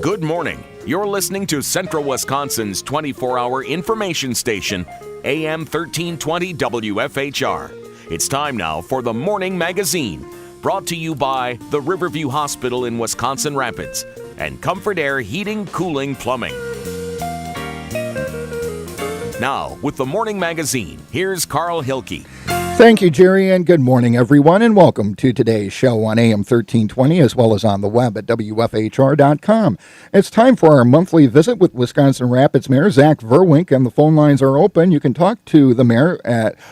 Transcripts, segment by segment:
Good morning. You're listening to Central Wisconsin's 24-hour information station, AM 1320 WFHR. It's time now for the Morning Magazine, brought to you by the Riverview Hospital in Wisconsin Rapids and Comfort Air Heating, Cooling, Plumbing. Now, with the Morning Magazine, here's Carl Hilke. Thank you, Jerry, and good morning, everyone, and welcome to today's show on AM 1320 as well as on the web at WFHR.com. It's time for our monthly visit with Wisconsin Rapids Mayor Zach Vruwink, and the phone lines are open. You can talk to the mayor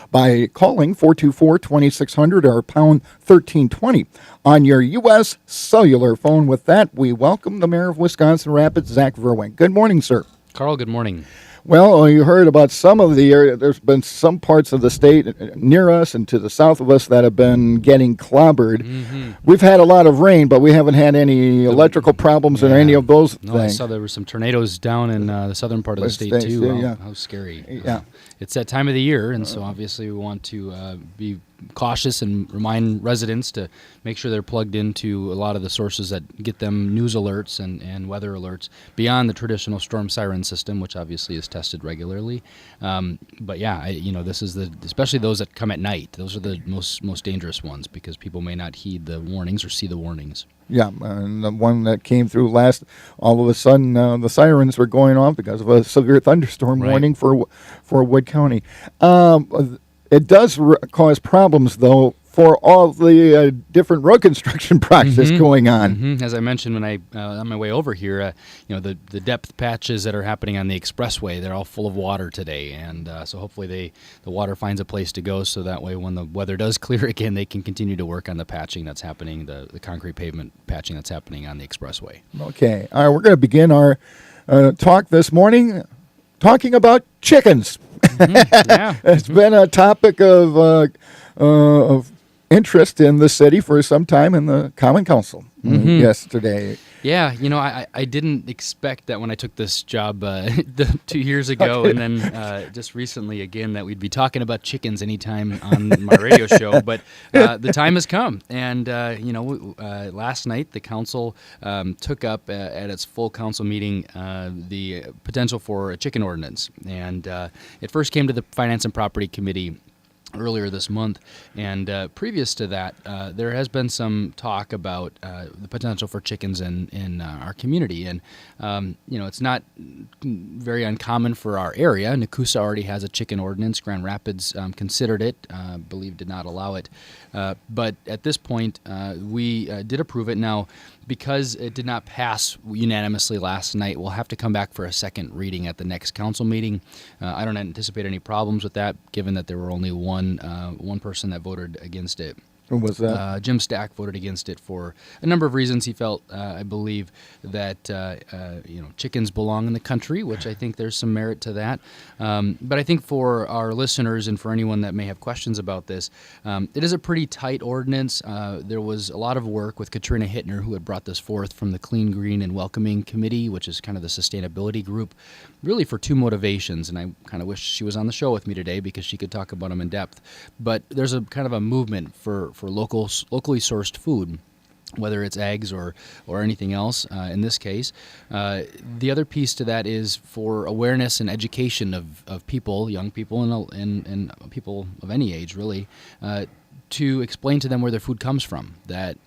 by calling 424-2600 or pound 1320 on your U.S. cellular phone. With that, we welcome the mayor of Wisconsin Rapids, Zach Vruwink. Good morning, sir. Carl, good morning. Well, you heard about some of the area. There's been some parts of the state near us and to the south of us that have been getting clobbered. Mm-hmm. We've had a lot of rain, but we haven't had any electrical problems or any of those things. I saw there were some tornadoes down in the southern part of the state, too. How scary. Yeah. It's that time of the year, and so obviously we want to be cautious and remind residents to make sure they're plugged into a lot of the sources that get them news alerts and weather alerts beyond the traditional storm siren system, which obviously is tested regularly. But yeah, this is especially those that come at night. Those are the most dangerous ones because people may not heed the warnings or see the warnings. Yeah, and the one that came through last, all of a sudden the sirens were going off because of a severe thunderstorm warning for Wood County. It does cause problems, though, for all the different road construction projects going on. Mm-hmm. As I mentioned when I on my way over here, the depth patches that are happening on the expressway, they're all full of water today, and so hopefully the water finds a place to go, so that way when the weather does clear again, they can continue to work on the patching that's happening, the concrete pavement patching that's happening on the expressway. Okay, all right, we're going to begin our talk this morning talking about chickens. Mm-hmm. Yeah. It's been a topic of interest in the city for some time in the Common Council yesterday. Yeah, I didn't expect that when I took this job 2 years ago, and then just recently again that we'd be talking about chickens anytime on my radio show. But the time has come, and last night the council took up at its full council meeting the potential for a chicken ordinance, and it first came to the Finance and Property Committee earlier this month, and previous to that, there has been some talk about the potential for chickens in our community, and it's not very uncommon for our area. Nakusa already has a chicken ordinance. Grand Rapids considered it, believe did not allow it, but at this point, we did approve it. Now, because it did not pass unanimously last night, we'll have to come back for a second reading at the next council meeting. I don't anticipate any problems with that, given that there were only one person that voted against it. Who was that? Jim Stack voted against it for a number of reasons. He felt, I believe, that chickens belong in the country, which I think there's some merit to that. But I think for our listeners and for anyone that may have questions about this, it is a pretty tight ordinance. There was a lot of work with Katrina Hittner, who had brought this forth from the Clean, Green, and Welcoming Committee, which is kind of the sustainability group, really for two motivations. And I kind of wish she was on the show with me today because she could talk about them in depth. But there's a kind of a movement for locally sourced food, whether it's eggs or anything else in this case. The other piece to that is for awareness and education of people, young people and people of any age really, to explain to them where their food comes from. That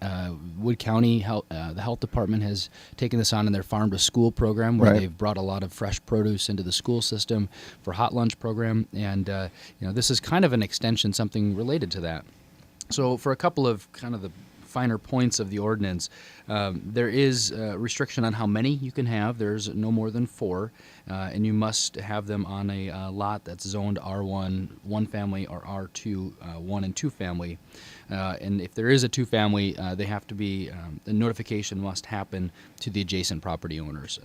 Wood County the health department has taken this on in their farm to school program, where they've brought a lot of fresh produce into the school system for hot lunch program, and this is kind of an extension, something related to that. So for a couple of kind of the finer points of the ordinance, there is a restriction on how many you can have. There's no more than 4, and you must have them on a lot that's zoned R1, 1 family, or R2, 1 and 2 family. And if there is a 2 family, they have to be, the notification must happen to the adjacent property owners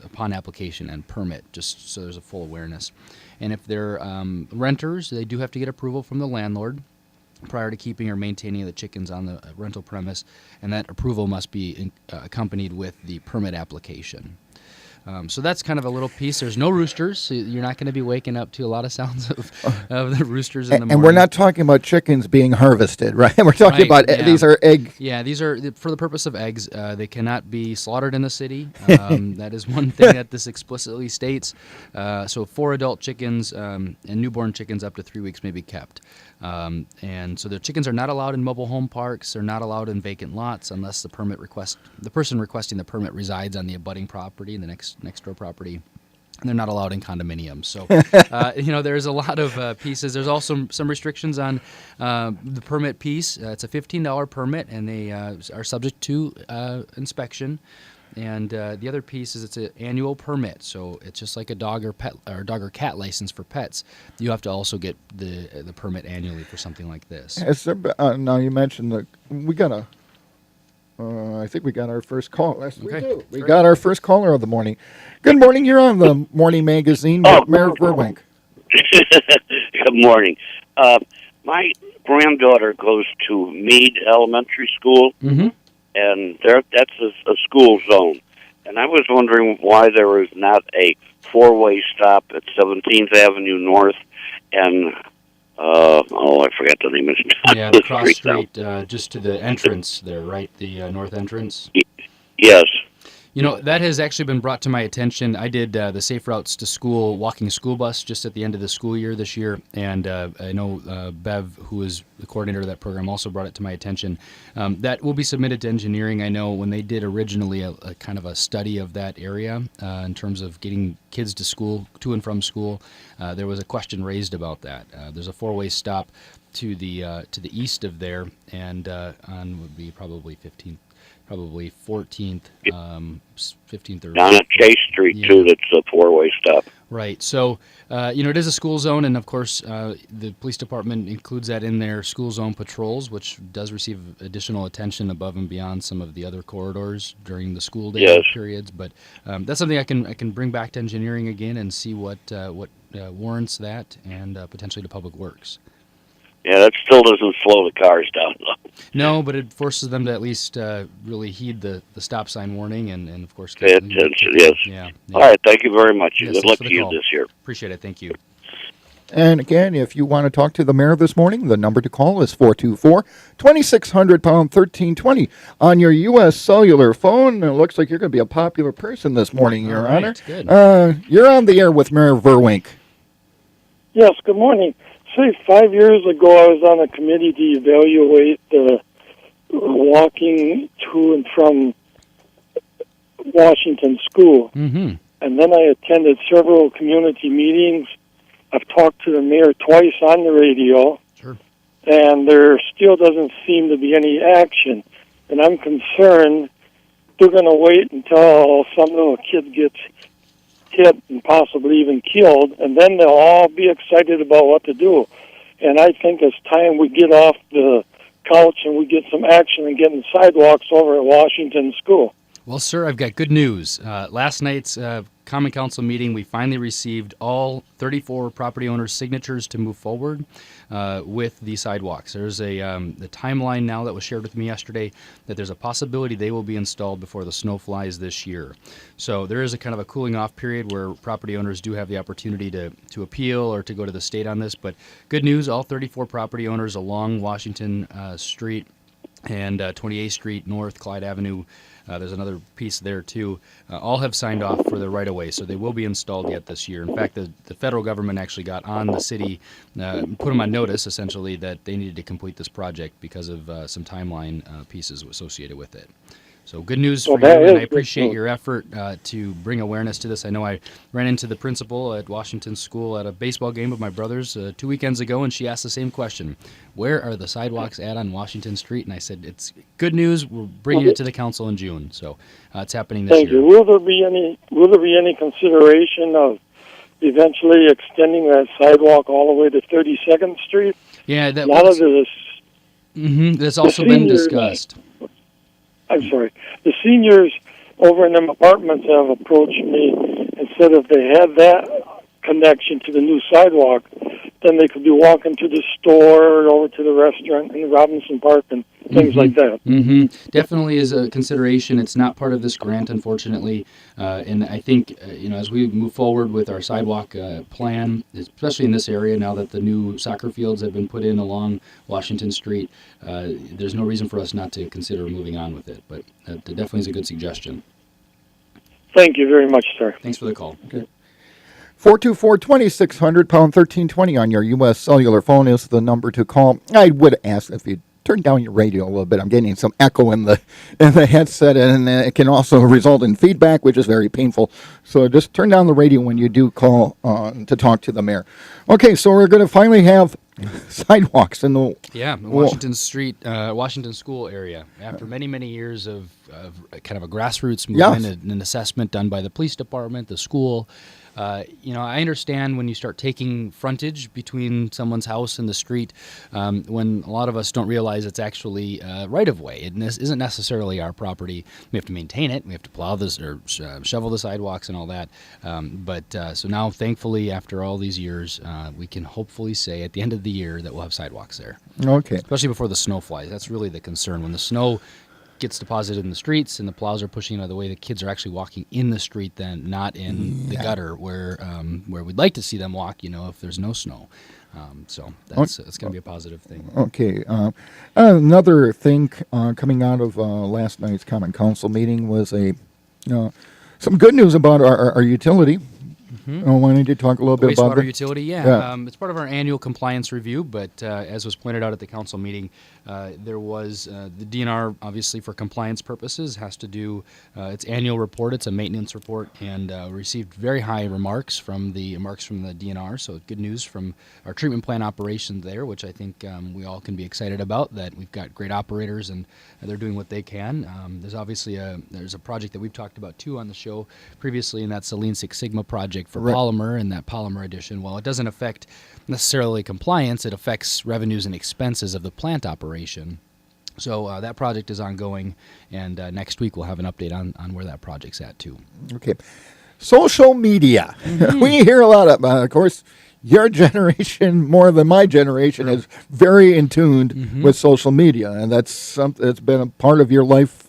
upon application and permit, just so there's a full awareness. And if they're renters, they do have to get approval from the landlord prior to keeping or maintaining the chickens on the rental premise, and that approval must be accompanied with the permit application. So that's kind of a little piece. There's no roosters, so you're not going to be waking up to a lot of sounds of the roosters in the morning. And we're not talking about chickens being harvested, right? We're talking about these are egg. Yeah, these are for the purpose of eggs. They cannot be slaughtered in the city. That is one thing that this explicitly states. So 4 adult chickens and newborn chickens up to 3 weeks may be kept. And so the chickens are not allowed in mobile home parks. They're not allowed in vacant lots unless the person requesting the permit resides on the abutting property, the next door property. And they're not allowed in condominiums. So, there's a lot of pieces. There's also some restrictions on the permit piece. It's a $15 permit, and they are subject to inspection. And the other piece is it's an annual permit, so it's just like a dog or cat license for pets. You have to also get the permit annually for something like this. Now you mentioned that we got I think we got our first call. Yes, we do. We got our first caller of the morning. Good morning. You're on the Morning Magazine with Mayor Vruwink. Good morning. My granddaughter goes to Meade Elementary School. Mm-hmm. And that's a school zone. And I was wondering why there was not a 4-way stop at 17th Avenue North and, I forgot the name of it. Yeah, the cross street, just to the entrance there, right? The north entrance? Yes. That has actually been brought to my attention. I did the Safe Routes to School walking school bus just at the end of the school year this year, and I know Bev, who is the coordinator of that program, also brought it to my attention. That will be submitted to engineering. I know when they did originally a kind of a study of that area in terms of getting kids to school, to and from school, there was a question raised about that. There's a 4-way stop to the east of there, and on would be probably 14th, 15th or... Down at Chase Street, too, that's a 4-way stop. Right. So, it is a school zone, and of course, the police department includes that in their school zone patrols, which does receive additional attention above and beyond some of the other corridors during the school day periods. But that's something I can bring back to engineering again and see what warrants that, and potentially to Public Works. Yeah, that still doesn't slow the cars down, though. No, but it forces them to at least really heed the stop sign warning and of course... Pay attention, yes. Yeah. All right, thank you very much. Yes, good luck to you this year. Appreciate it. Thank you. And again, if you want to talk to the mayor this morning, the number to call is 424-2600 pound 1320 on your U.S. cellular phone. It looks like you're going to be a popular person this morning, Your Honor. Good. You're on the air with Mayor Vruwink. Yes, good morning. Say 5 years ago, I was on a committee to evaluate the walking to and from Washington School. Mm-hmm. And then I attended several community meetings. I've talked to the mayor twice on the radio. Sure. And there still doesn't seem to be any action. And I'm concerned they're going to wait until some little kid gets hit and possibly even killed, and then they'll all be excited about what to do. And I think it's time we get off the couch and we get some action and get in sidewalks over at Washington School. Well, sir, I've got good news. Last night's Common Council meeting, we finally received all 34 property owners' signatures to move forward with the sidewalks. There's the timeline now that was shared with me yesterday that there's a possibility they will be installed before the snow flies this year. So there is a kind of a cooling off period where property owners do have the opportunity to appeal or to go to the state on this. But good news, all 34 property owners along Washington Street and 28th Street North, Clyde Avenue, there's another piece there too, all have signed off for the right-of-way, so they will be installed yet this year. In fact, the federal government actually got on the city, put them on notice, essentially, that they needed to complete this project because of some timeline pieces associated with it. So good news for you, and I appreciate your effort to bring awareness to this. I know I ran into the principal at Washington School at a baseball game with my brothers 2 weekends ago, and she asked the same question. Where are the sidewalks at on Washington Street? And I said, it's good news. We're bringing it to the council in June. So it's happening this year. Thank you. Will there be any consideration of eventually extending that sidewalk all the way to 32nd Street? Yeah, that's also been discussed. I'm sorry. The seniors over in them apartments have approached me and said if they had that connection to the new sidewalk, then they could be walking to the store or over to the restaurant in Robinson Park and things like that. Definitely is a consideration. It's not part of this grant, unfortunately. And I think, as we move forward with our sidewalk plan, especially in this area, now that the new soccer fields have been put in along Washington Street, there's no reason for us not to consider moving on with it. But that definitely is a good suggestion. Thank you very much, sir. Thanks for the call. Okay. 424-2600, pound 1320 on your U.S. cellular phone is the number to call. I would ask if you turn down your radio a little bit. I'm getting some echo in the headset, and it can also result in feedback, which is very painful. So just turn down the radio when you do call to talk to the mayor. Okay, so we're going to finally have sidewalks in the Washington Street, Washington School area. After many years of kind of a grassroots movement, an assessment done by the police department, the school. I understand when you start taking frontage between someone's house and the street, when a lot of us don't realize it's actually right of way. It isn't necessarily our property. We have to maintain it. We have to plow this or shovel the sidewalks and all that. So now, thankfully, after all these years, we can hopefully say at the end of the year that we'll have sidewalks there. Okay. Especially before the snow flies. That's really the concern. When the snow gets deposited in the streets and the plows are pushing out of the way, the kids are actually walking in the street then, not in the gutter where we'd like to see them walk, if there's no snow. So that's going to be a positive thing. Okay. Another thing coming out of last night's Common Council meeting was some good news about our utility. Why don't you talk a little bit about wastewater utility? It's part of our annual compliance review, but as was pointed out at the council meeting, there was the DNR, obviously for compliance purposes, has to do its annual report. It's a maintenance report, and received very high remarks from the DNR. So good news from our treatment plant operation there, which I think we all can be excited about. That we've got great operators and they're doing what they can. There's obviously there's a project that we've talked about too on the show previously, and that's the Lean Six Sigma project for polymer and that polymer addition. While it doesn't affect necessarily compliance, it affects revenues and expenses of the plant operation. So that project is ongoing, and next week we'll have an update on where that project's at too. Okay. Social media. We hear a lot of course, your generation, more than my generation, is very in tune with social media, and that's something that's been a part of your life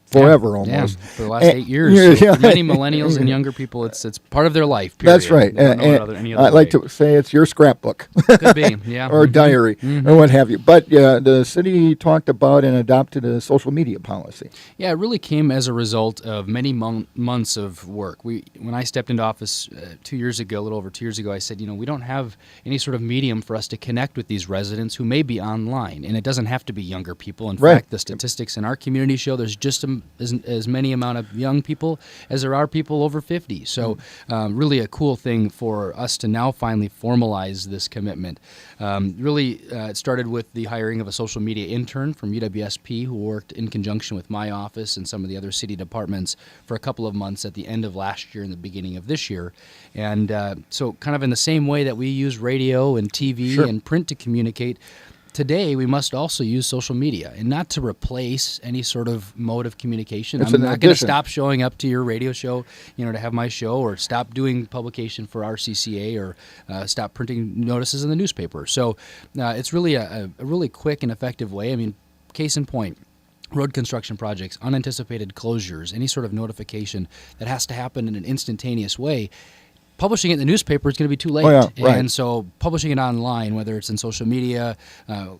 forever almost. For the last 8 years. So for many millennials and younger people, it's part of their life, period. That's right. I'd like to say it's your scrapbook. Could be, yeah. Or diary, or what have you. But the city talked about and adopted a social media policy. Yeah, it really came as a result of many months of work. When I stepped into office 2 years ago, a little over 2 years ago, I said, we don't have any sort of medium for us to connect with these residents who may be online. And it doesn't have to be younger people. In fact, the statistics in our community show there's just as many amount of young people as there are people over 50. So really a cool thing for us to now finally formalize this commitment. It started with the hiring of a social media intern from UWSP who worked in conjunction with my office and some of the other city departments for a couple of months at the end of last year and the beginning of this year. And so kind of in the same way that we use radio and TV and print to communicate, today, we must also use social media, and not to replace any sort of mode of communication. I'm not going to stop showing up to your radio show, to have my show, or stop doing publication for RCCA, or stop printing notices in the newspaper. So it's really a really quick and effective way. I mean, case in point, road construction projects, unanticipated closures, any sort of notification that has to happen in an instantaneous way. Publishing it in the newspaper is going to be too late. And so publishing it online, whether it's in social media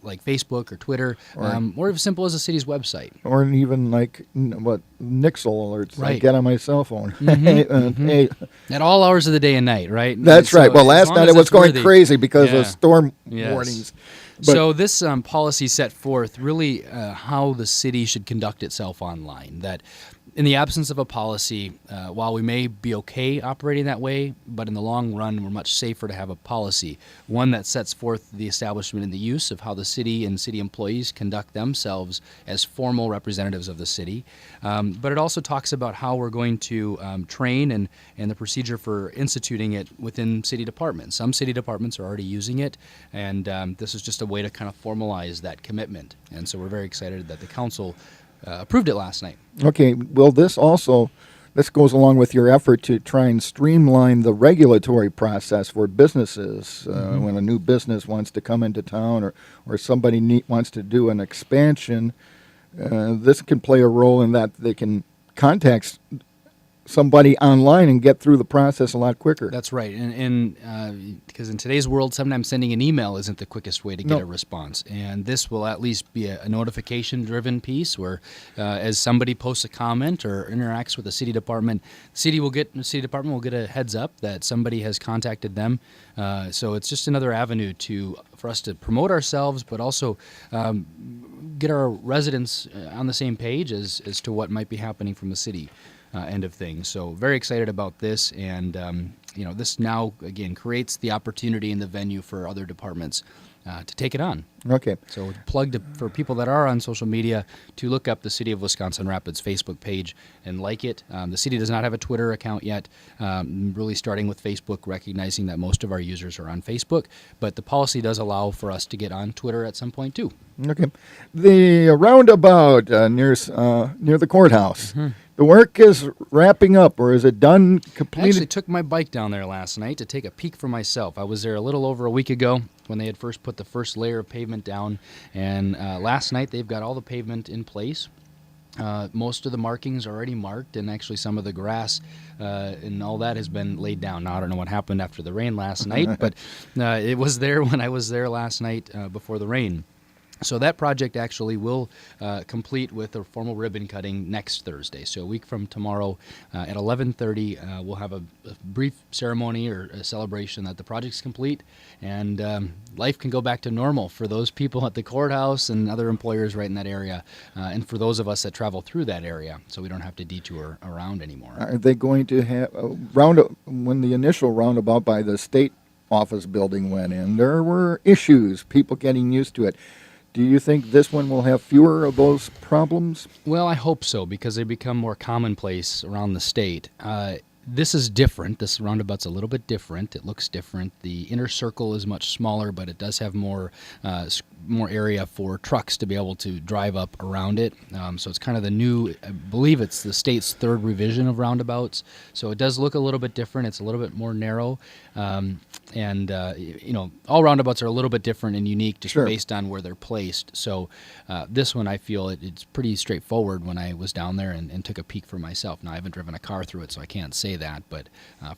like Facebook or Twitter, or as simple as the city's website. Or even like Nixle alerts I get on my cell phone. At all hours of the day and night, right? That's right. Well, last night it was going crazy because of storm warnings. But so this policy set forth really how the city should conduct itself online. That in the absence of a policy, while we may be okay operating that way, but in the long run, we're much safer to have a policy, one that sets forth the establishment and the use of how the city and city employees conduct themselves as formal representatives of the city. But it also talks about how we're going to train and the procedure for instituting it within city departments. Some city departments are already using it, and this is just a way to kind of formalize that commitment. And so we're very excited that the council approved it last night. Okay, will this also, this goes along with your effort to try and streamline the regulatory process for businesses when a new business wants to come into town or somebody wants to do an expansion. This can play a role in that they can contact somebody online and get through the process a lot quicker. That's right, and because in today's world, sometimes sending an email isn't the quickest way to get a response, and this will at least be a notification-driven piece where, as somebody posts a comment or interacts with the city department, the city department will get a heads up that somebody has contacted them. So it's just another avenue for us to promote ourselves, but also get our residents on the same page as to what might be happening from the city end of things. So very excited about this, and this now again creates the opportunity and the venue for other departments to take it on. Okay. So for people that are on social media to look up the City of Wisconsin Rapids Facebook page and like it. The city does not have a Twitter account yet, really starting with Facebook, recognizing that most of our users are on Facebook, but the policy does allow for us to get on Twitter at some point too. Okay. The roundabout near the courthouse, the work is wrapping up, or is it done, completed? I actually took my bike down there last night to take a peek for myself. I was there a little over a week ago when they had first put the first layer of pavement down, and last night they've got all the pavement in place. Most of the markings are already marked, and actually some of the grass and all that has been laid down. Now, I don't know what happened after the rain last night, but it was there when I was there last night before the rain. So that project actually will complete with a formal ribbon cutting next Thursday. So a week from tomorrow at 11:30, we'll have a brief ceremony or a celebration that the project's complete, and life can go back to normal for those people at the courthouse and other employers right in that area, and for those of us that travel through that area, so we don't have to detour around anymore. Are they going to have when the initial roundabout by the state office building went in, there were issues, people getting used to it. Do you think this one will have fewer of those problems? Well, I hope so, because they become more commonplace around the state. This is different. This roundabout's a little bit different. It looks different. The inner circle is much smaller, but it does have more area for trucks to be able to drive up around it. So it's kind of the new, I believe it's the state's third revision of roundabouts. So it does look a little bit different. It's a little bit more narrow. All roundabouts are a little bit different and unique just based on where they're placed. So this one, I feel it's pretty straightforward when I was down there and took a peek for myself. Now, I haven't driven a car through it, so I can't say that, but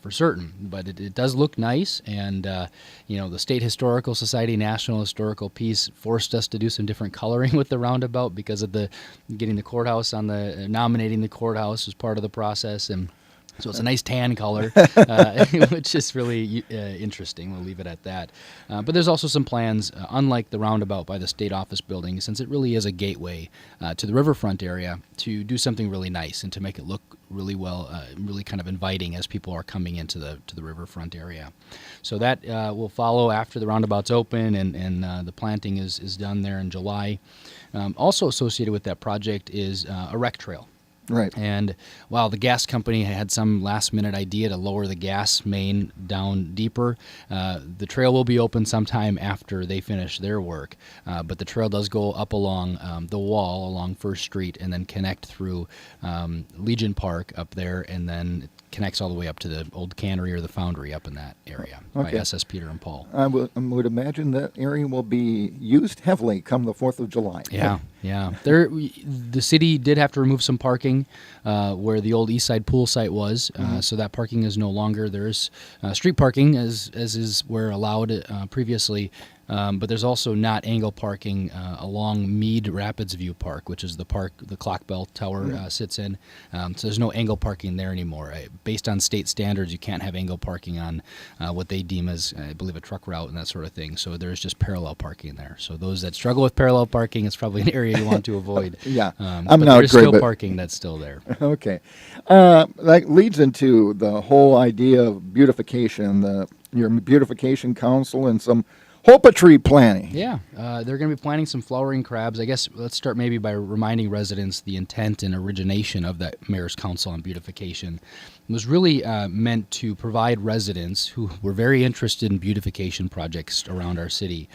for certain. But it does look nice, and the State Historical Society National Historical piece forced us to do some different coloring with the roundabout because of getting the courthouse nominating the courthouse as part of the process, and so it's a nice tan color, which is really interesting. We'll leave it at that. But there's also some plans, unlike the roundabout by the state office building, since it really is a gateway to the riverfront area, to do something really nice and to make it look really well, really kind of inviting as people are coming into the riverfront area. So that will follow after the roundabout's open and the planting is done there in July. Also associated with that project is a rec trail. Right. And while the gas company had some last-minute idea to lower the gas main down deeper, the trail will be open sometime after they finish their work. But the trail does go up along the wall along First Street and then connect through Legion Park up there, and then it connects all the way up to the old cannery or the foundry up in that area by SS Peter and Paul. I would imagine that area will be used heavily come the 4th of July. Yeah. The city did have to remove some parking where the old East Side pool site was, so that parking is no longer. There's street parking as is where allowed previously, but there's also not angle parking along Mead Rapids View Park, which is the park the clock bell tower sits in. So there's no angle parking there anymore. Based on state standards, you can't have angle parking on what they deem as, I believe, a truck route and that sort of thing. So there's just parallel parking there. So those that struggle with parallel parking, it's probably an area you want to avoid. I'm but not there's still parking that's still there. Okay. That leads into the whole idea of beautification, your beautification council and some Hopa-tree planting. Yeah, they're going to be planting some flowering crabs. I guess let's start maybe by reminding residents the intent and origination of that Mayor's Council on Beautification. It was really meant to provide residents who were very interested in beautification projects around our city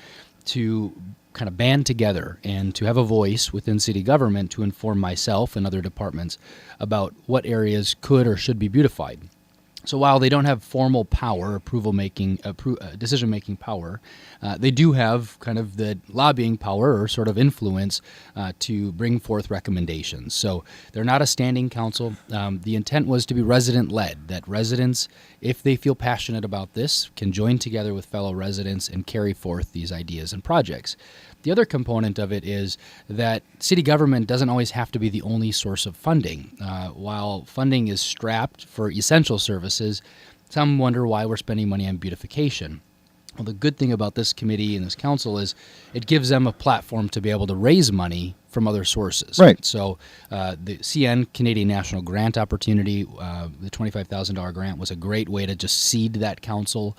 to kind of band together and to have a voice within city government to inform myself and other departments about what areas could or should be beautified. So while they don't have formal power, decision-making power, they do have kind of the lobbying power or sort of influence to bring forth recommendations. So they're not a standing council. The intent was to be resident-led, that residents, if they feel passionate about this, can join together with fellow residents and carry forth these ideas and projects. The other component of it is that city government doesn't always have to be the only source of funding. While funding is strapped for essential services, some wonder why we're spending money on beautification. Well, the good thing about this committee and this council is it gives them a platform to be able to raise money from other sources. Right. So the CN, Canadian National Grant Opportunity, the $25,000 grant was a great way to just seed that council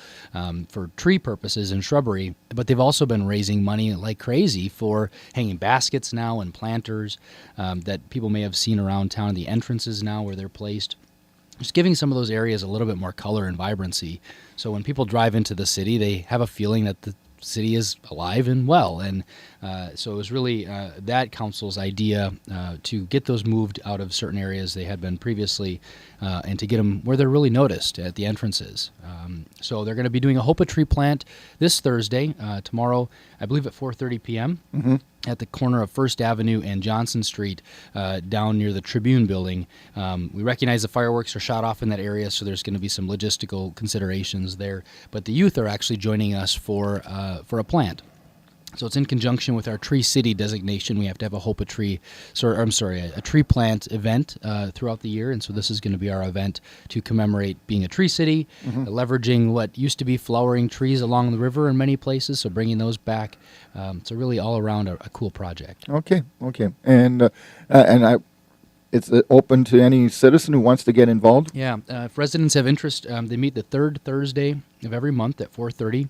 for tree purposes and shrubbery. But they've also been raising money like crazy for hanging baskets now and planters that people may have seen around town, the entrances now where they're placed. Just giving some of those areas a little bit more color and vibrancy. So when people drive into the city, they have a feeling that the city is alive and well. And so it was really that council's idea to get those moved out of certain areas they had been previously and to get them where they're really noticed at the entrances. So they're going to be doing a Hopa tree plant this Thursday, tomorrow, I believe at 4:30 p.m. At the corner of First Avenue and Johnson Street down near the Tribune building. We recognize the fireworks are shot off in that area, so there's going to be some logistical considerations there. But the youth are actually joining us for a plant. So it's in conjunction with our Tree City designation. We have to have a Hopa tree, a tree plant event throughout the year. And so this is going to be our event to commemorate being a Tree City, leveraging what used to be flowering trees along the river in many places, so bringing those back. So really all around a cool project. Okay. And it's open to any citizen who wants to get involved? Yeah. If residents have interest, they meet the third Thursday of every month at 4:30.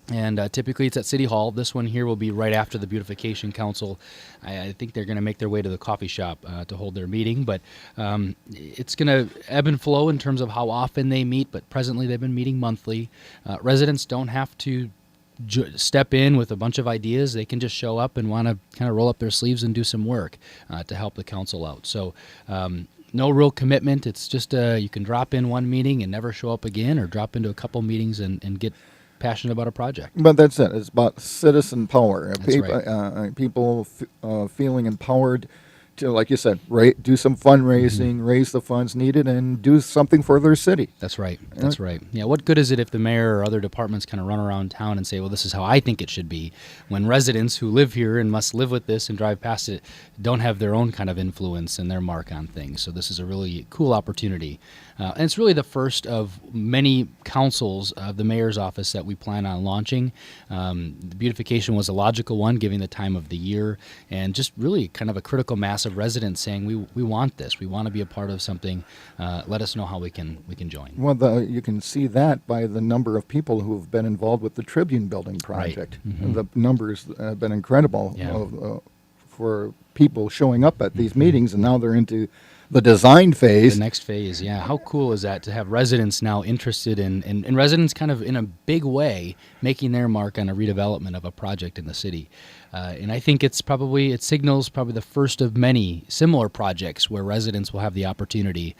And typically it's at City Hall. This one here will be right after the Beautification Council. I think they're going to make their way to the coffee shop to hold their meeting. But it's going to ebb and flow in terms of how often they meet. But presently they've been meeting monthly. Residents don't have to step in with a bunch of ideas. They can just show up and want to kind of roll up their sleeves and do some work to help the council out. So no real commitment. It's just you can drop in one meeting and never show up again, or drop into a couple meetings and get passionate about a project. But that's it. It's about citizen power. That's right. People feeling empowered to, like you said, do some fundraising, raise the funds needed, and do something for their city. That's right. That's right. Yeah, what good is it if the mayor or other departments kind of run around town and say, well, this is how I think it should be, when residents who live here and must live with this and drive past it don't have their own kind of influence and their mark on things. So this is a really cool opportunity. And it's really the first of many councils of the mayor's office that we plan on launching. The beautification was a logical one, given the time of the year, and just really kind of a critical mass of residents saying, we want this. We want to be a part of something. Let us know how we can join. Well, you can see that by the number of people who have been involved with the Tribune building project. Right. Mm-hmm. The numbers have been incredible for people showing up at these meetings, and now they're into the design phase. The next phase, yeah. How cool is that to have residents now interested in residents kind of in a big way making their mark on a redevelopment of a project in the city. And I think it signals probably the first of many similar projects where residents will have the opportunity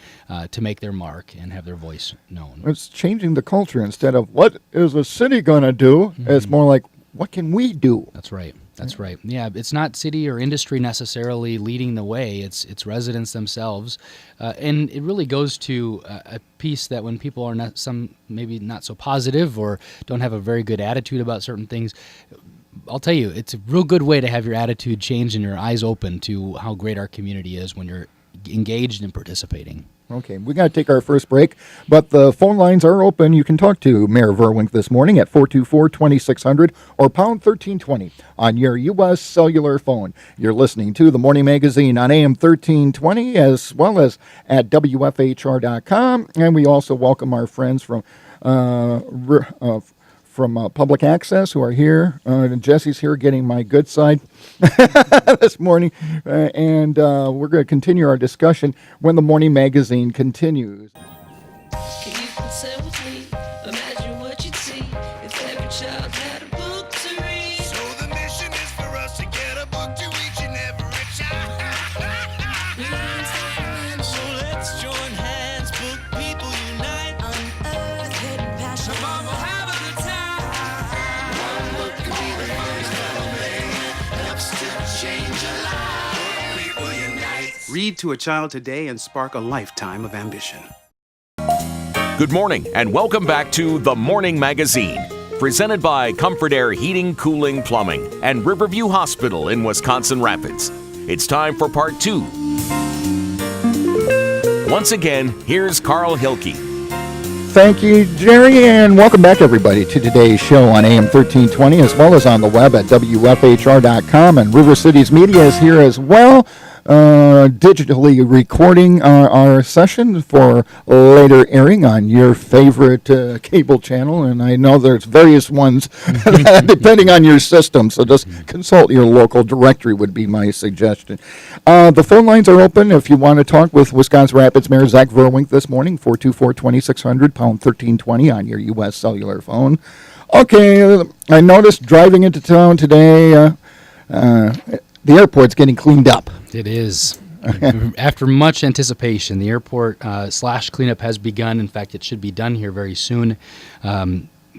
to make their mark and have their voice known. It's changing the culture. Instead of what is the city going to do, it's more like, what can we do? That's right. That's right. Yeah, it's not city or industry necessarily leading the way. It's residents themselves, and it really goes to a piece that when people are maybe not so positive or don't have a very good attitude about certain things, I'll tell you, it's a real good way to have your attitude changed and your eyes open to how great our community is when you're engaged and participating. Okay, we got to take our first break, but the phone lines are open. You can talk to Mayor Vruwink this morning at 424-2600 or pound 1320 on your U.S. cellular phone. You're listening to the Morning Magazine on AM 1320 as well as at WFHR.com, and we also welcome our friends from Public Access who are here. Jesse's here getting my good side this morning. And we're going to continue our discussion when the Morning Magazine continues. Can you consent with me? Imagine what you'd see if every child had a book to read. So Read to a child today and spark a lifetime of ambition. Good morning and welcome back to The Morning Magazine, presented by Comfort Air Heating, Cooling, Plumbing, and Riverview Hospital in Wisconsin Rapids. It's time for part 2. Once again, here's Carl Hilke. Thank you, Jerry, and welcome back, everybody, to today's show on AM 1320, as well as on the web at WFHR.com, and River Cities Media is here as well, digitally recording our session for later airing on your favorite cable channel, and I know there's various ones depending on your system, so just consult your local directory would be my suggestion. The phone lines are open if you want to talk with Wisconsin Rapids Mayor Zach Vruwink this morning, 424-2600, pound 1320 on your U.S. cellular phone. Okay, I noticed driving into town today, the airport's getting cleaned up. It is. After much anticipation, the airport / cleanup has begun. In fact, it should be done here very soon.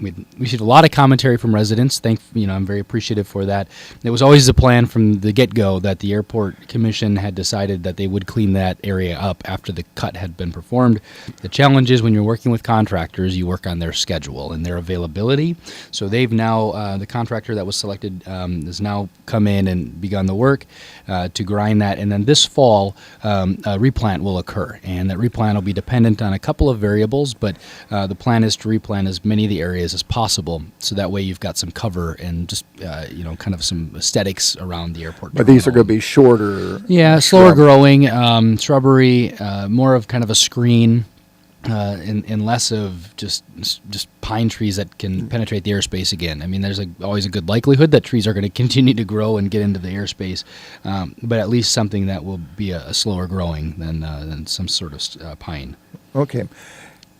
We received a lot of commentary from residents. I'm very appreciative for that. It was always the plan from the get-go that the airport commission had decided that they would clean that area up after the cut had been performed. The challenge is when you're working with contractors, you work on their schedule and their availability. So they've now, the contractor that was selected has now come in and begun the work to grind that. And then this fall, a replant will occur. And that replant will be dependent on a couple of variables, but the plan is to replant as many of the areas as possible, so that way you've got some cover and just kind of some aesthetics around the airport. But these are going to be shorter. Yeah, slower growing shrubbery, more of kind of a screen, and less of just pine trees that can penetrate the airspace again. I mean, there's always a good likelihood that trees are going to continue to grow and get into the airspace, but at least something that will be a slower growing than some sort of pine. Okay.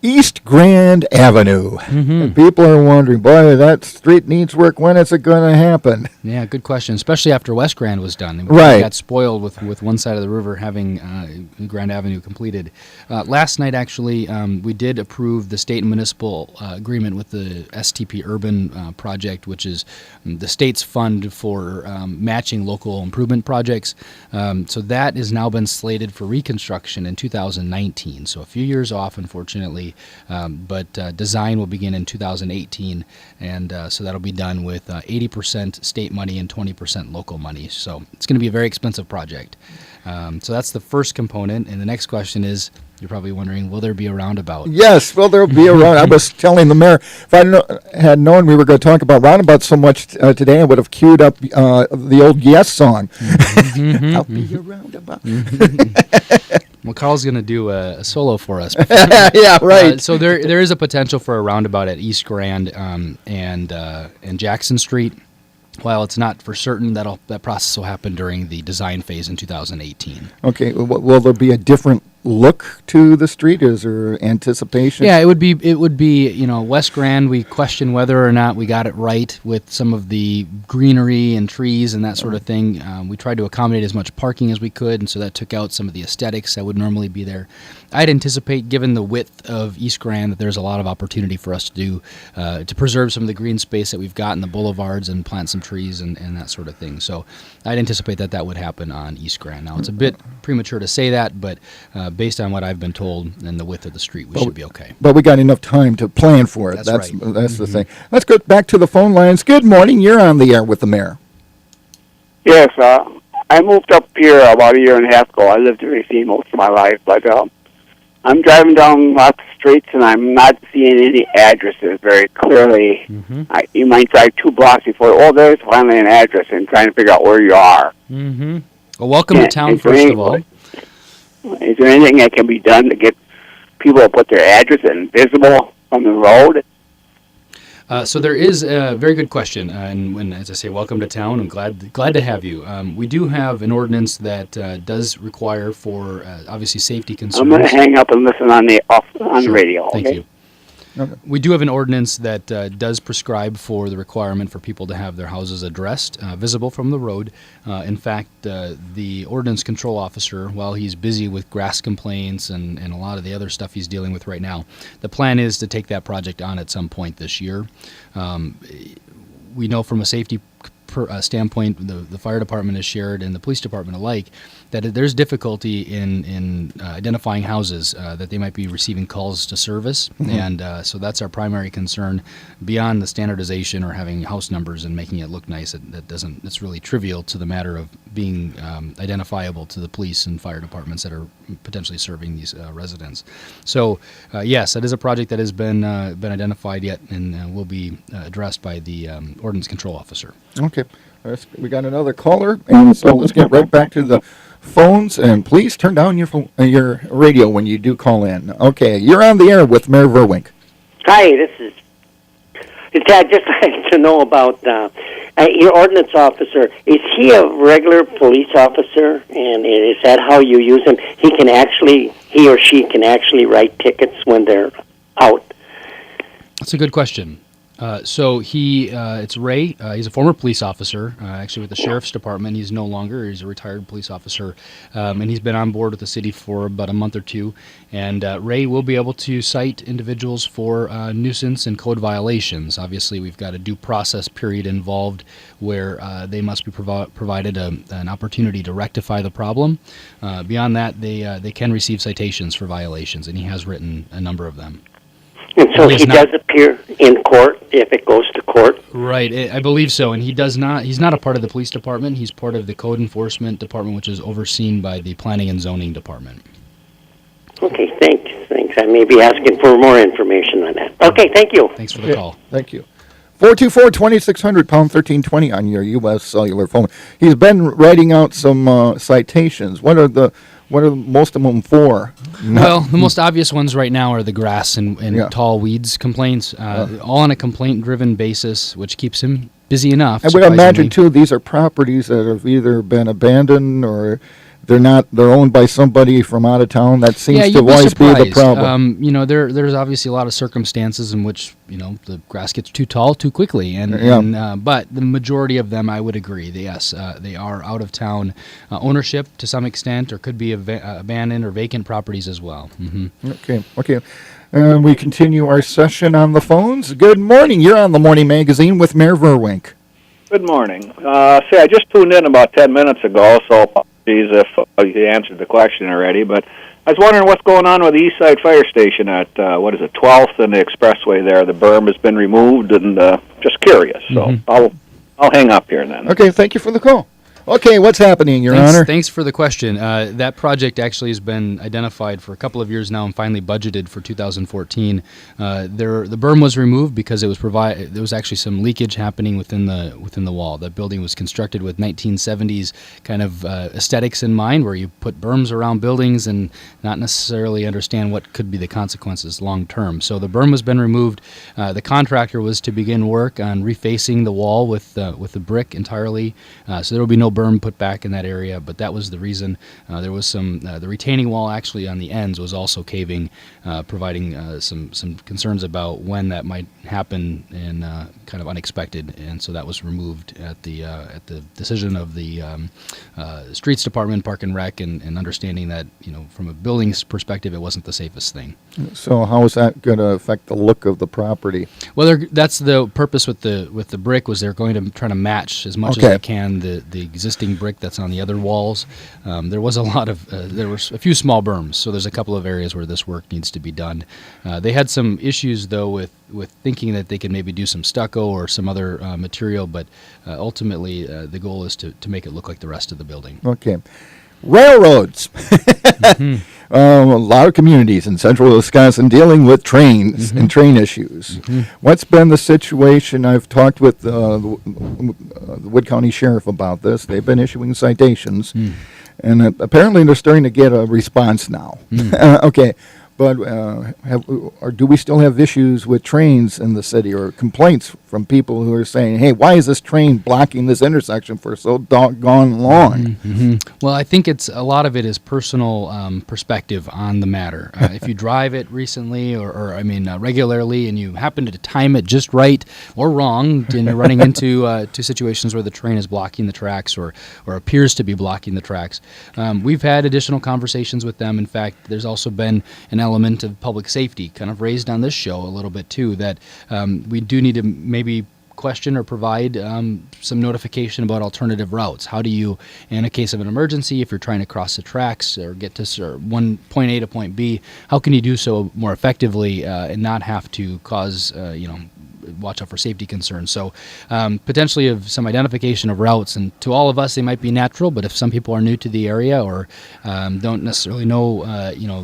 East Grand Avenue. And people are wondering, boy, that street needs work. When is it going to happen? Yeah, good question, especially after West Grand was done. Right. We got spoiled with one side of the river having Grand Avenue completed. Last night, actually, we did approve the state and municipal agreement with the STP Urban project, which is the state's fund for matching local improvement projects. So that has now been slated for reconstruction in 2019, so a few years off, unfortunately. But design will begin in 2018, and so that'll be done with 80% state money and 20% local money. So it's going to be a very expensive project. So that's the first component, and the next question is, you're probably wondering, will there be a roundabout? Yes, will there be a roundabout? I was telling the mayor, if I had known we were going to talk about roundabouts so much today, I would have queued up the old Yes song. I'll be your roundabout. Well, Carl's going to do a solo for us. Yeah, right. So there is a potential for a roundabout at East Grand and Jackson Street. While it's not for certain, that process will happen during the design phase in 2018. Okay, will there be a different look to the street? Is there anticipation? Yeah, it would be West Grand. We question whether or not we got it right with some of the greenery and trees and that sort of thing. We tried to accommodate as much parking as we could, and so that took out some of the aesthetics that would normally be there. I'd anticipate, given the width of East Grand, that there's a lot of opportunity for us to do to preserve some of the green space that we've got in the boulevards and plant some trees and that sort of thing. So I'd anticipate that would happen on East Grand. Now, it's a bit premature to say that, but based on what I've been told and the width of the street, we should be okay. But we got enough time to plan for it. That's right. That's the thing. Let's go back to the phone lines. Good morning. You're on the air with the mayor. Yes, I moved up here about a year and a half ago. I lived in Racine most of my life, but I'm driving down lots of streets, and I'm not seeing any addresses very clearly. You might drive 2 blocks before, there's finally an address, and trying to figure out where you are. Well, welcome to town, first of all. Is there anything that can be done to get people to put their address invisible from the road? So there is a very good question, and when, as I say, welcome to town. I'm glad to have you. We do have an ordinance that does require for obviously safety concerns. I'm going to hang up and listen on the radio. Okay? Thank you. Okay. We do have an ordinance that does prescribe for the requirement for people to have their houses addressed, visible from the road. In fact, the ordinance control officer, while he's busy with grass complaints and a lot of the other stuff he's dealing with right now, the plan is to take that project on at some point this year. We know from a safety standpoint, the fire department has shared and the police department alike, that there's difficulty in identifying houses that they might be receiving calls to service, and so that's our primary concern. Beyond the standardization or having house numbers and making it look nice, it's really trivial to the matter of being identifiable to the police and fire departments that are potentially serving these residents. So yes, that is a project that has been identified yet and will be addressed by the ordinance control officer. Okay. We got another caller, and so let's get right back to the phones, and please turn down your radio when you do call in. Okay, you're on the air with Mayor Vruwink. Hi, this is I'd just like to know about your ordinance officer. Is he a regular police officer, and is that how you use him? He or she can actually write tickets when they're out. That's a good question. So it's Ray. He's a former police officer, actually with the sheriff's department. He's no longer. He's a retired police officer, and he's been on board with the city for about a month or two. And Ray will be able to cite individuals for nuisance and code violations. Obviously, we've got a due process period involved where they must be provided an opportunity to rectify the problem. Beyond that, they can receive citations for violations, and he has written a number of them. And so he does appear in court if it goes to court? Right, I believe so. And he's not a part of the police department. He's part of the code enforcement department, which is overseen by the planning and zoning department. Okay, thanks. I may be asking for more information on that. Okay, thank you. Thanks for the call. Thank you. 424-2600, pound 1320 on your U.S. cellular phone. He's been writing out some citations. What are most of them for? Well, the most obvious ones right now are the grass and tall weeds complaints, all on a complaint-driven basis, which keeps him busy enough. I would imagine, too, these are properties that have either been abandoned or they're owned by somebody from out of town. That seems to always be the problem. There's obviously a lot of circumstances in which, the grass gets too tall too quickly. But the majority of them, I would agree, they are out of town ownership to some extent, or could be abandoned or vacant properties as well. Mm-hmm. Okay. We continue our session on the phones. Good morning. You're on the Morning Magazine with Mayor Vruwink. Good morning. I just tuned in about 10 minutes ago, so apologies if you answered the question already, but I was wondering what's going on with the East Side Fire Station at, 12th and the Expressway there. The berm has been removed, and just curious. So I'll hang up here then. Okay, thank you for the call. Okay, what's happening, Your Honor? Thanks for the question. That project actually has been identified for a couple of years now and finally budgeted for 2014. The berm was removed because there was actually some leakage happening within the wall. That building was constructed with 1970s kind of aesthetics in mind, where you put berms around buildings and not necessarily understand what could be the consequences long term. So the berm has been removed. The contractor was to begin work on refacing the wall with the brick entirely. So there will be no berm put back in that area, but that was the reason. There was the retaining wall actually on the ends was also caving, providing some concerns about when that might happen and kind of unexpected, and so that was removed at the decision of the streets department, Park and Rec, and understanding that from a building's perspective it wasn't the safest thing. So how is that going to affect the look of the property? Well, that's the purpose with the brick, was they're going to try to match as much as they can the existing brick that's on the other walls. There was there were a few small berms, so there's a couple of areas where this work needs to be done. They had some issues though with thinking that they could maybe do some stucco or some other material, but ultimately the goal is to make it look like the rest of the building. Okay. Railroads. A lot of communities in central Wisconsin dealing with trains and train issues. What's been the situation? I've talked with the Wood County Sheriff about this. They've been issuing citations, and apparently they're starting to get a response now. Okay. But or do we still have issues with trains in the city, or complaints from people who are saying, hey, why is this train blocking this intersection for so doggone long? Well, I think a lot of it is personal perspective on the matter. If you drive it recently or regularly, and you happen to time it just right or wrong, and you're running into situations where the train is blocking the tracks or appears to be blocking the tracks. We've had additional conversations with them. In fact, there's also been an element of public safety kind of raised on this show a little bit too, that we do need to maybe question or provide some notification about alternative routes. How do you, in a case of an emergency, if you're trying to cross the tracks or get to one point A to point B, how can you do so more effectively and not have to cause, watch out for safety concerns. So potentially of some identification of routes, and to all of us they might be natural, but if some people are new to the area or don't necessarily know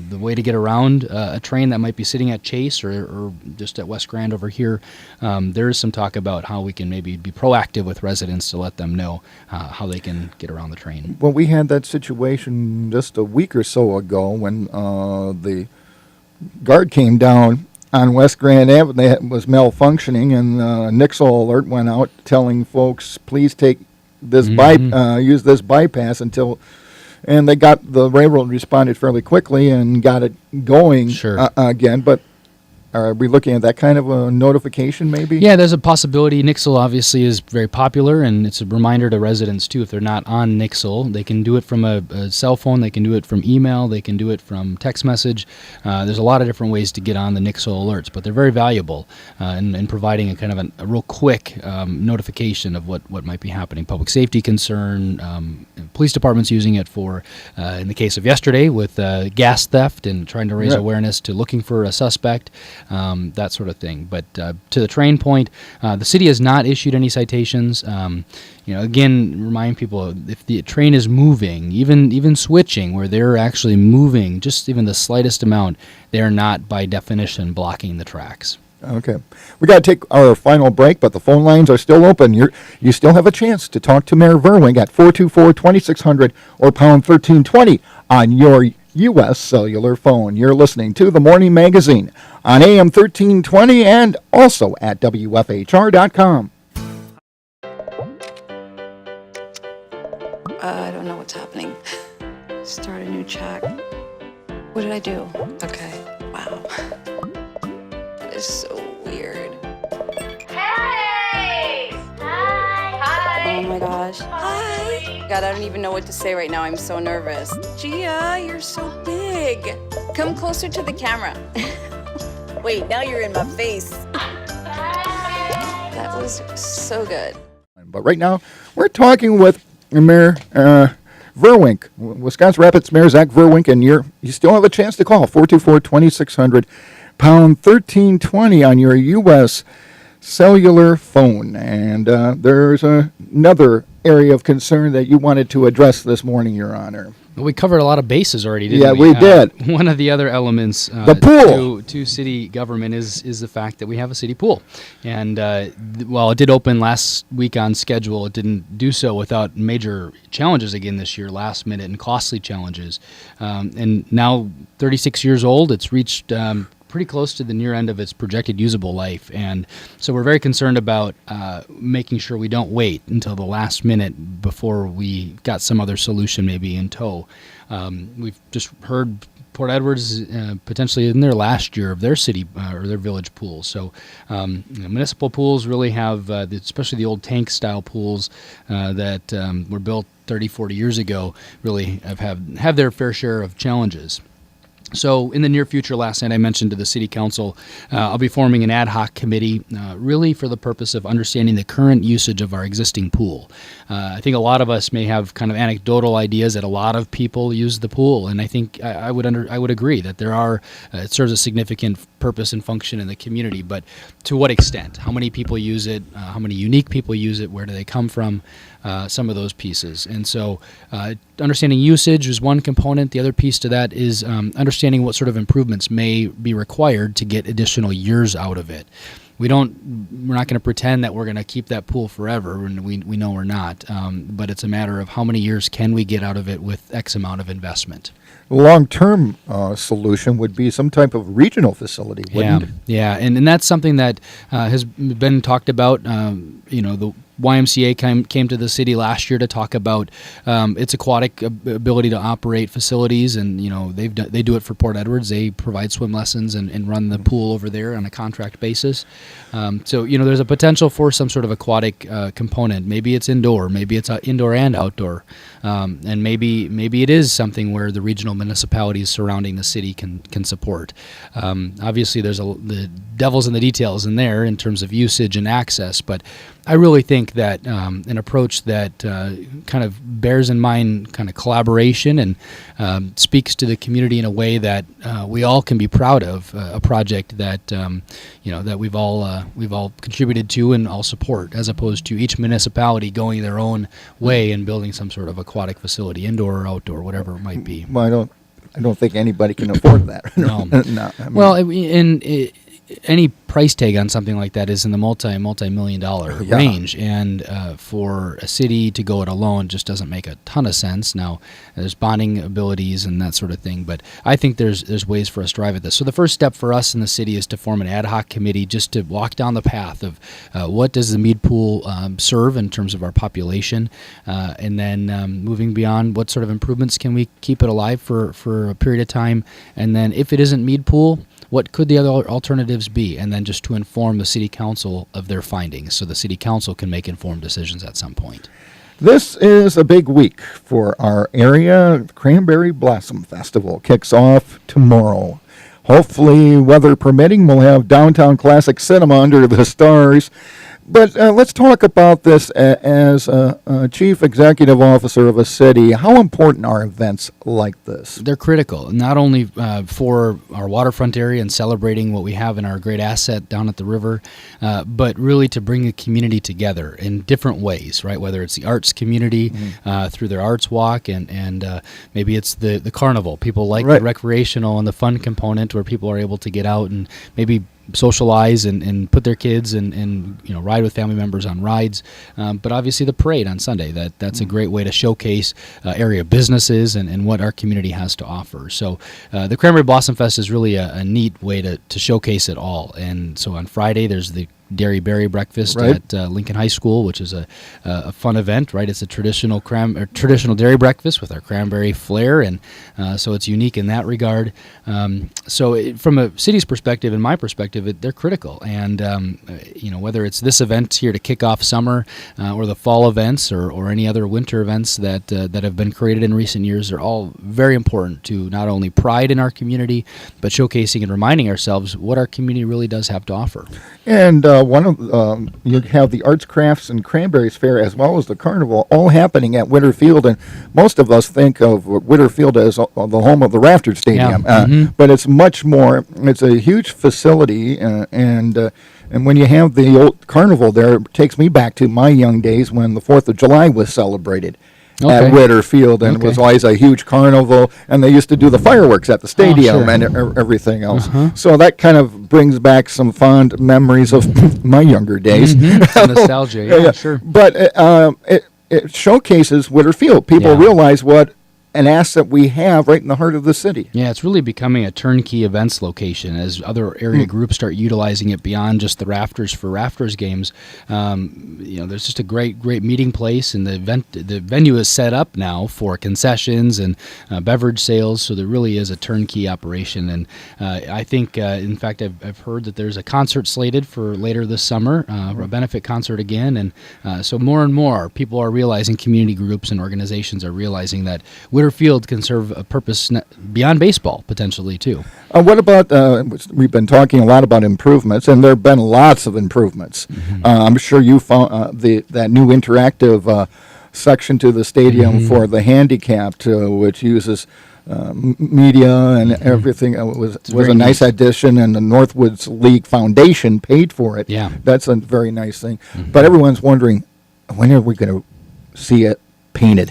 the way to get around a train that might be sitting at Chase or just at West Grand over here, there is some talk about how we can maybe be proactive with residents to let them know how they can get around the train. Well, we had that situation just a week or so ago when the guard came down on West Grand Avenue. It was malfunctioning, and Nixle alert went out telling folks, please take this use this bypass until, and the railroad responded fairly quickly and got it going again. But are we looking at that kind of a notification maybe? Yeah, there's a possibility. Nixle obviously is very popular, and it's a reminder to residents too. If they're not on Nixle, they can do it from a cell phone, they can do it from email, they can do it from text message. There's a lot of different ways to get on the Nixle alerts, but they're very valuable in providing a kind of a real quick notification of what might be happening. Public safety concern, police departments using it for, in the case of yesterday, with gas theft and trying to raise awareness to looking for a suspect. That sort of thing. But to the train point, the city has not issued any citations. Again, remind people, if the train is moving, even switching, where they're actually moving just even the slightest amount, they're not by definition blocking the tracks. Okay. We got to take our final break, but the phone lines are still open. You still have a chance to talk to Mayor Vruwink at 424-2600 or pound 1320 on your U.S. cellular phone. You're listening to The Morning Magazine on AM 1320 and also at WFHR.com. I don't know what's happening. Start a new chat. What did I do? Okay. Wow. That is so weird. Hey! Hi! Oh my gosh. Hi! God, I don't even know what to say right now. I'm so nervous. Gia, you're so big. Come closer to the camera. Wait, now you're in my face. That was so good. But right now, we're talking with Mayor Vruwink, Wisconsin Rapids Mayor Zach Vruwink, and you still have a chance to call 424-2600, pound 1320 on your U.S. cellular phone. And there's another area of concern that you wanted to address this morning, Your Honor. Well, we covered a lot of bases already, didn't we? Yeah, we did. One of the other elements the pool. to city government is the fact that we have a city pool. And while it did open last week on schedule, it didn't do so without major challenges again this year, last minute and costly challenges. And now 36 years old, it's reached pretty close to the near end of its projected usable life. And so we're very concerned about making sure we don't wait until the last minute before we got some other solution maybe in tow. We've just heard Port Edwards potentially in their last year of their city or their village pools. So municipal pools really have, especially the old tank style pools that were built 30, 40 years ago, really have their fair share of challenges. So in the near future, last night I mentioned to the City Council, I'll be forming an ad hoc committee really for the purpose of understanding the current usage of our existing pool. I think a lot of us may have kind of anecdotal ideas that a lot of people use the pool, and I think I would agree that there are it serves a significant purpose and function in the community, but to what extent? How many people use it? How many unique people use it? Where do they come from? Some of those pieces. And so understanding usage is one component. The other piece to that is understanding what sort of improvements may be required to get additional years out of it. We're not going to pretend that we're going to keep that pool forever, and we know we're not. But it's a matter of how many years can we get out of it with X amount of investment. Long-term solution would be some type of regional facility, wouldn't it? Yeah, and that's something that has been talked about. The YMCA came to the city last year to talk about its aquatic ability to operate facilities, and they do it for Port Edwards. They provide swim lessons and run the pool over there on a contract basis. So there's a potential for some sort of aquatic component. Maybe it's indoor, maybe it's indoor and outdoor, and maybe it is something where the regional municipalities surrounding the city can support. Obviously, there's the devil's in the details in there in terms of usage and access, but I really think that an approach that kind of bears in mind kind of collaboration and speaks to the community in a way that we all can be proud of, a project that that we've all contributed to and all support, as opposed to each municipality going their own way and building some sort of aquatic facility, indoor or outdoor, whatever it might be. Well, I don't think anybody can afford that. No. No, I mean, Well, any price tag on something like that is in the multi-million-dollar range, and for a city to go it alone just doesn't make a ton of sense. Now, there's bonding abilities and that sort of thing, but I think there's ways for us to drive at this. So the first step for us in the city is to form an ad hoc committee just to walk down the path of what does the Mead Pool serve in terms of our population, and then moving beyond, what sort of improvements can we keep it alive for a period of time, and then if it isn't Mead Pool, what could the other alternatives be? And then just to inform the city council of their findings so the city council can make informed decisions at some point. this is a big week for our area. Cranberry Blossom Festival kicks off tomorrow. Hopefully, weather permitting, we'll have downtown classic cinema under the stars. But let's talk about this as a chief executive officer of a city. How important are events like this? They're critical, not only for our waterfront area and celebrating what we have in our great asset down at the river, but really to bring the community together in different ways, right? Whether it's the arts community through their arts walk, and maybe it's the carnival. People like the recreational and the fun component where people are able to get out and maybe socialize and put their kids and ride with family members on rides, but obviously the parade on Sunday, that's a great way to showcase area businesses and what our community has to offer. So the Cranberry Blossom Fest is really a neat way to showcase it all. And so on Friday there's the Dairy Berry Breakfast at Lincoln High School, which is a fun event, right? It's a traditional dairy breakfast with our cranberry flair, and so it's unique in that regard. So from a city's perspective and my perspective, they're critical. And whether it's this event here to kick off summer, or the fall events, or any other winter events that have been created in recent years, they're all very important to not only pride in our community, but showcasing and reminding ourselves what our community really does have to offer. And you have the Arts, Crafts, and Cranberries Fair as well as the Carnival all happening at Witter Field, and most of us think of Witter Field as the home of the Rafters Stadium, but it's much more. It's a huge facility, and when you have the old Carnival there, it takes me back to my young days when the 4th of July was celebrated. At Witter Field, and it was always a huge carnival, and they used to do the fireworks at the stadium and everything else. So that kind of brings back some fond memories of my younger days. Nostalgia, sure. But it showcases Witter Field. People realize what an asset we have right in the heart of the city. Yeah, it's really becoming a turnkey events location as other area groups start utilizing it beyond just the Rafters for Rafters games. There's just a great meeting place, and the venue is set up now for concessions and beverage sales, so there really is a turnkey operation. And I think, in fact, I've heard that there's a concert slated for later this summer, a benefit concert again, and so more and more people are realizing, community groups and organizations are realizing that Witter Field can serve a purpose beyond baseball, potentially, too. What about, we've been talking a lot about improvements, and there have been lots of improvements. I'm sure you found that new interactive section to the stadium for the handicapped, which uses media and everything. Was a nice addition, and the Northwoods League Foundation paid for it. Yeah. That's a very nice thing. But everyone's wondering, when are we going to see it painted?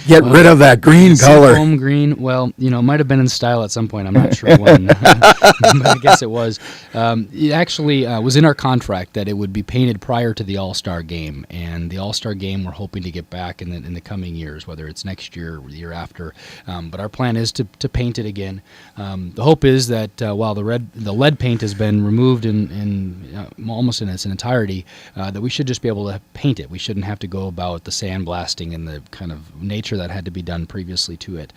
Get rid of that green color. Foam green. Well, it might have been in style at some point. I'm not sure when, but I guess it was. It actually was in our contract that it would be painted prior to the All-Star Game, and the All-Star Game we're hoping to get back in the coming years, whether it's next year or the year after. But our plan is to paint it again. The hope is that while the lead paint has been removed in almost in its entirety, that we should just be able to paint it. We shouldn't have to go about the sand sandblasting and the kind of nature that had to be done previously to it.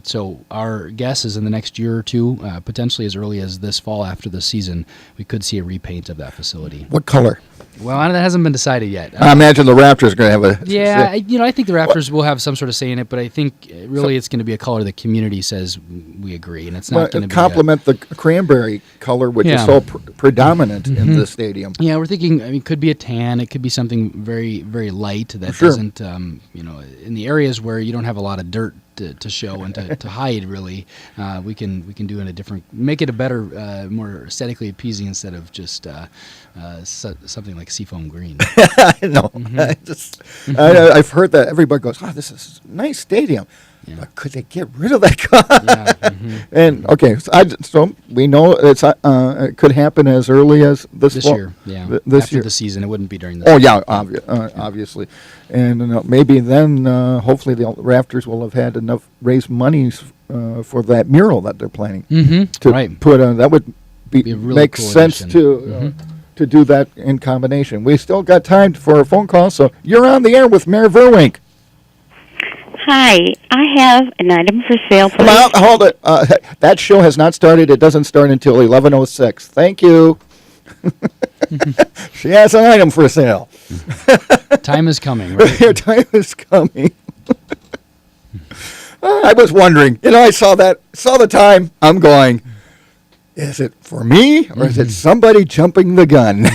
So our guess is in the next year or two, potentially as early as this fall after the season, we could see a repaint of that facility. What color? Well, that hasn't been decided yet. I imagine the Raptors are going to have a... Yeah, I think the Raptors will have some sort of say in it, but I think really it's going to be a color the community says we agree, and it's not going to complement the cranberry color, which is so predominant in the stadium. Yeah, we're thinking, it could be a tan, it could be something very, very light that doesn't, in the areas where you don't have a lot of dirt to show and to hide, really, we can do in a different, make it a better, more aesthetically appeasing instead of just something like seafoam green. I know. I've heard that everybody goes, "Oh, this is a nice stadium." Yeah. But could they get rid of that color? And okay, so we know it could happen as early as this fall? Year. Yeah, after the season. It wouldn't be during the season. Obviously, and maybe then hopefully the Raptors will have had enough raised monies for that mural that they're planning to put on. That would make cool sense addition. To do that in combination. We still got time for a phone call, so you're on the air with Mayor Vruwink. Hi, I have an item for sale, please. Well, hold it. That show has not started. It doesn't start until 11:06. Thank you. She has an item for sale. Time is coming, right? Time is coming. I was wondering. I saw the time. I'm going, is it for me or is it somebody jumping the gun?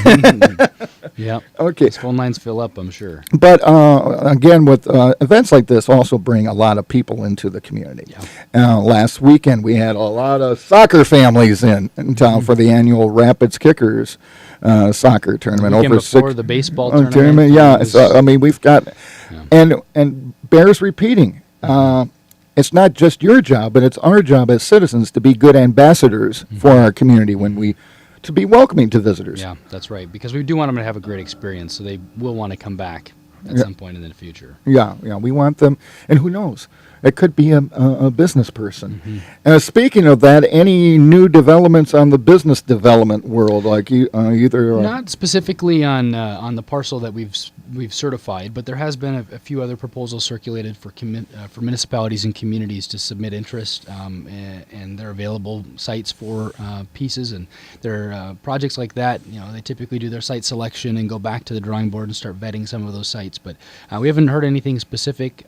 Yeah. Okay. Those phone lines fill up, I'm sure. But again, with events like this, also bring a lot of people into the community. Yeah. Last weekend, we had a lot of soccer families in town for the annual Rapids Kickers soccer tournament. Before the baseball tournament. Yeah. So we've got, and bears repeating. It's not just your job, but it's our job as citizens to be good ambassadors for our community to be welcoming to visitors. Yeah, that's right, because we do want them to have a great experience, so they will want to come back at some point in the future. Yeah, we want them, and who knows, it could be a business person. And speaking of that, any new developments on the business development world, like either... Not specifically on the parcel that we've certified, but there has been a few other proposals circulated for municipalities and communities to submit interest, and they're available sites for pieces, and there are projects like that. They typically do their site selection and go back to the drawing board and start vetting some of those sites, but we haven't heard anything specific.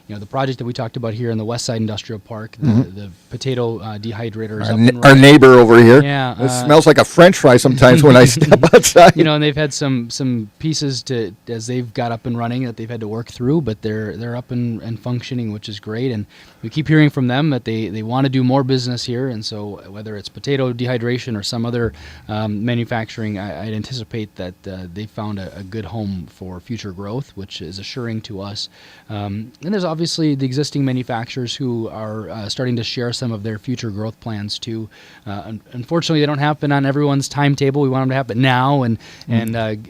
The project that we talked about here in the West Side Industrial Park, the potato dehydrator is up and running. Our neighbor over here. Yeah, it smells like a French fry sometimes when I step outside. And they've had some pieces as they've got up and running that they've had to work through, but they're up and functioning, which is great. And we keep hearing from them that they want to do more business here, and so whether it's potato dehydration or some other manufacturing, I'd anticipate that they found a good home for future growth, which is assuring to us. And there's obviously the existing manufacturers who are starting to share some of their future growth plans too. Unfortunately, they don't happen on everyone's timetable. We want them to happen now and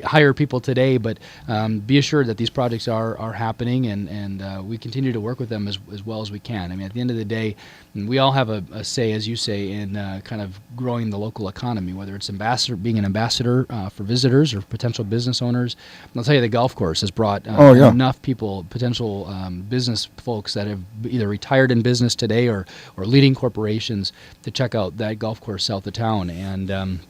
hire people today, but be assured that these projects are happening, and we continue to work with them as well as we can. At the end of the day, we all have a say, as you say, in kind of growing the local economy, whether it's being an ambassador for visitors or potential business owners. I'll tell you, the golf course has brought enough people, potential business folks that have either retired in business today or leading corporations to check out that golf course south of town. And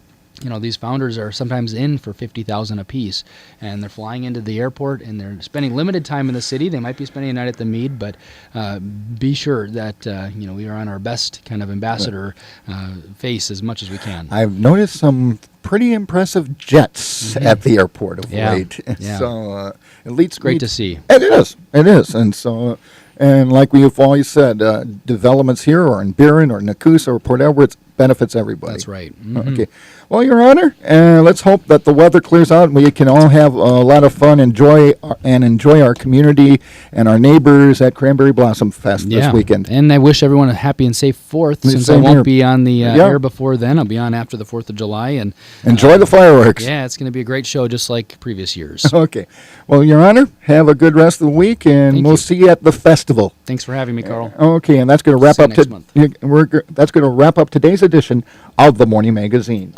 these founders are sometimes in for $50,000 a piece, and they're flying into the airport, and they're spending limited time in the city. They might be spending a night at the Mead, but be sure that we are on our best kind of ambassador face as much as we can. I've noticed some pretty impressive jets at the airport of late. Yeah. So it's great to see. It is, and so. And like we've always said, developments here or in Burin or Nakusa or Port Edwards benefits everybody. That's right. Okay. Well, Your Honor, let's hope that the weather clears out and we can all have a lot of fun, enjoy our community and our neighbors at Cranberry Blossom Fest this weekend. And I wish everyone a happy and safe 4th, since I won't be on the air before then. I'll be on after the 4th of July. And enjoy the fireworks. Yeah, it's going to be a great show, just like previous years. Okay. Well, Your Honor, have a good rest of the week, and we'll see you at the festival. Thanks for having me, Carl. Okay, and that's going to wrap up next month. That's going to wrap up today's edition of the Morning Magazine.